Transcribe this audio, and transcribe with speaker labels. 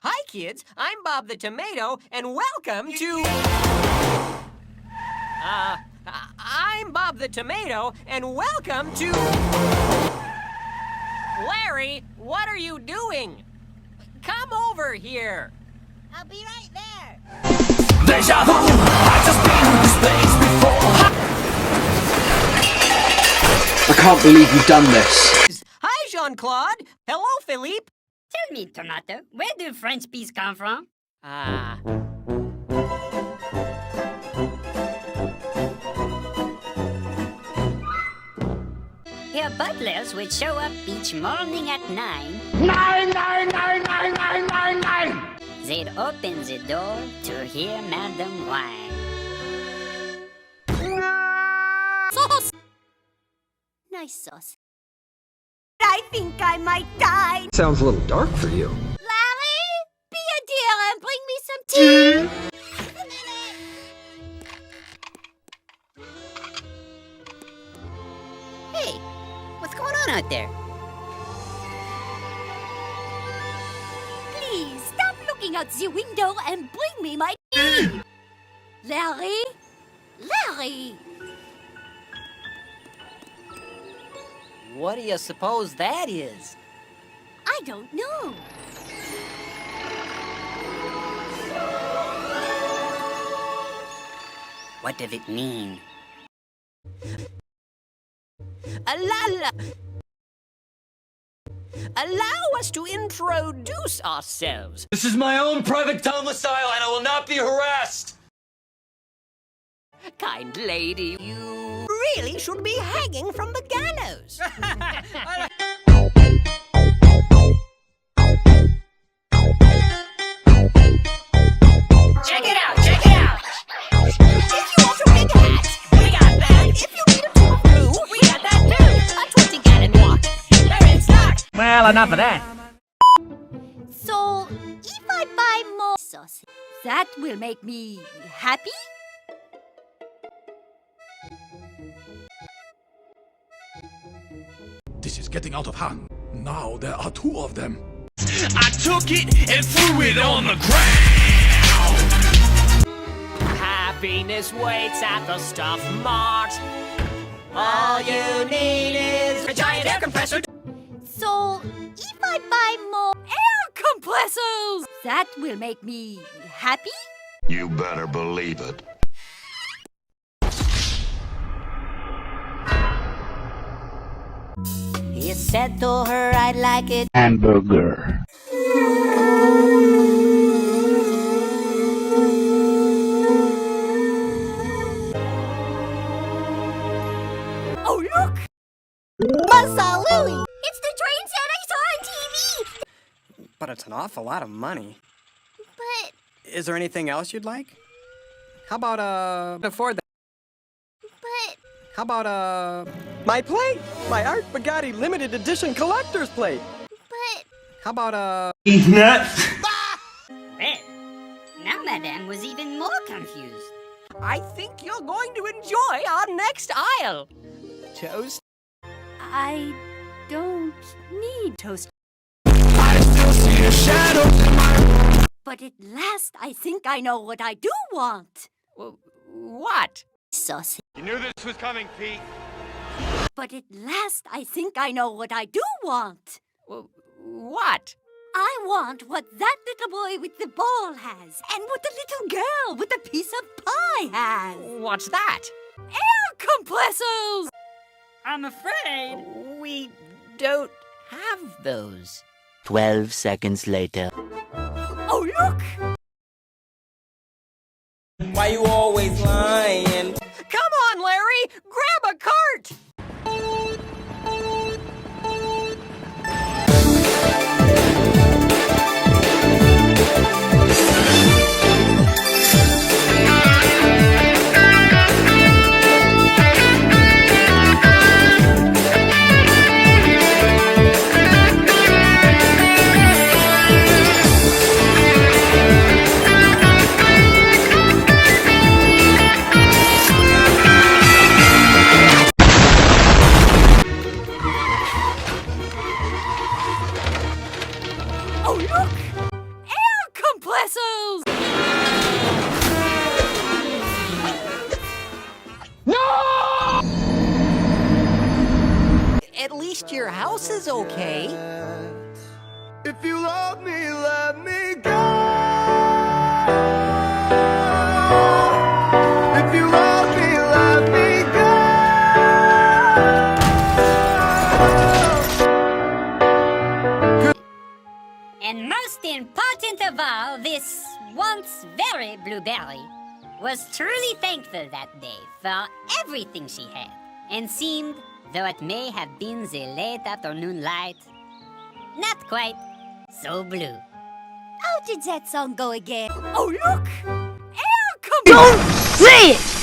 Speaker 1: Hi, kids. I'm Bob the Tomato, and welcome to... I'm Bob the Tomato, and welcome to... Larry, what are you doing? Come over here.
Speaker 2: I'll be right there.
Speaker 3: Deja vu, I just been in this place before.
Speaker 4: I can't believe you've done this.
Speaker 1: Hi, Jean-Claude. Hello, Philippe.
Speaker 2: Tell me, Tomato, where do French peas come from? Your butlers would show up each morning at 9.
Speaker 3: 9.
Speaker 2: They'd open the door to hear Madam whine. Sauce! Nice sauce. I think I might die.
Speaker 4: Sounds a little dark for you.
Speaker 2: Larry, be a dear and bring me some tea. Hey, what's going on out there? Please, stop looking out the window and bring me my tea. Larry? Larry!
Speaker 1: What do you suppose that is?
Speaker 2: I don't know. What does it mean?
Speaker 1: Allow us to introduce ourselves.
Speaker 3: This is my own private domicile and I will not be harassed.
Speaker 1: Kind lady, you really should be hanging from the gallows.
Speaker 2: Check it out, check it out!
Speaker 1: If you want a big hat, we got that. If you need a tube of glue, we got that too. A 20-gallon walk, they're in stock.
Speaker 5: Well, enough of that.
Speaker 2: So, if I buy more sauce, that will make me happy?
Speaker 6: This is getting out of hand. Now there are two of them.
Speaker 3: I took it and threw it on the ground.
Speaker 1: Happiness waits at the stuff mart. All you need is a giant air compressor.
Speaker 2: So, if I buy more Air-Compressors, that will make me happy?
Speaker 7: You better believe it.
Speaker 2: He said to her, I'd like it.
Speaker 4: Hamburger.
Speaker 2: Oh, look! Buzzsaw Louie! It's the train set I saw on TV!
Speaker 5: But it's an awful lot of money.
Speaker 2: But,
Speaker 5: Is there anything else you'd like? How about, afford that?
Speaker 2: but...
Speaker 5: How about, my plate? My Art Bugatti limited edition collector's plate.
Speaker 2: But...
Speaker 5: How about,
Speaker 2: Well, now Madame was even more confused.
Speaker 1: I think you're going to enjoy our next aisle.
Speaker 5: toast?
Speaker 2: I don't need toast.
Speaker 3: I still see a shadow in my...
Speaker 2: But at last, I think I know what I do want.
Speaker 1: What?
Speaker 2: Sauce.
Speaker 7: You knew this was coming, Pete.
Speaker 2: But at last, I think I know what I do want.
Speaker 1: What?
Speaker 2: I want what that little boy with the ball has, and what the little girl with the piece of pie has.
Speaker 1: What's that?
Speaker 2: Air-Compressors! I'm afraid.
Speaker 1: We don't have those.
Speaker 8: 12 seconds later.
Speaker 2: Oh, look!
Speaker 5: Why you always lying?
Speaker 1: Come on, Larry! Grab a cart!
Speaker 2: Oh, look!
Speaker 9: house is okay.
Speaker 3: If you love me, let me go. If you love me, let me go.
Speaker 2: And most important of all, this once very blueberry was truly thankful that day for everything she had, and seemed, though it may have been the late afternoon light, not quite so blue. How did that song go again? Oh, look!
Speaker 1: Don't say it!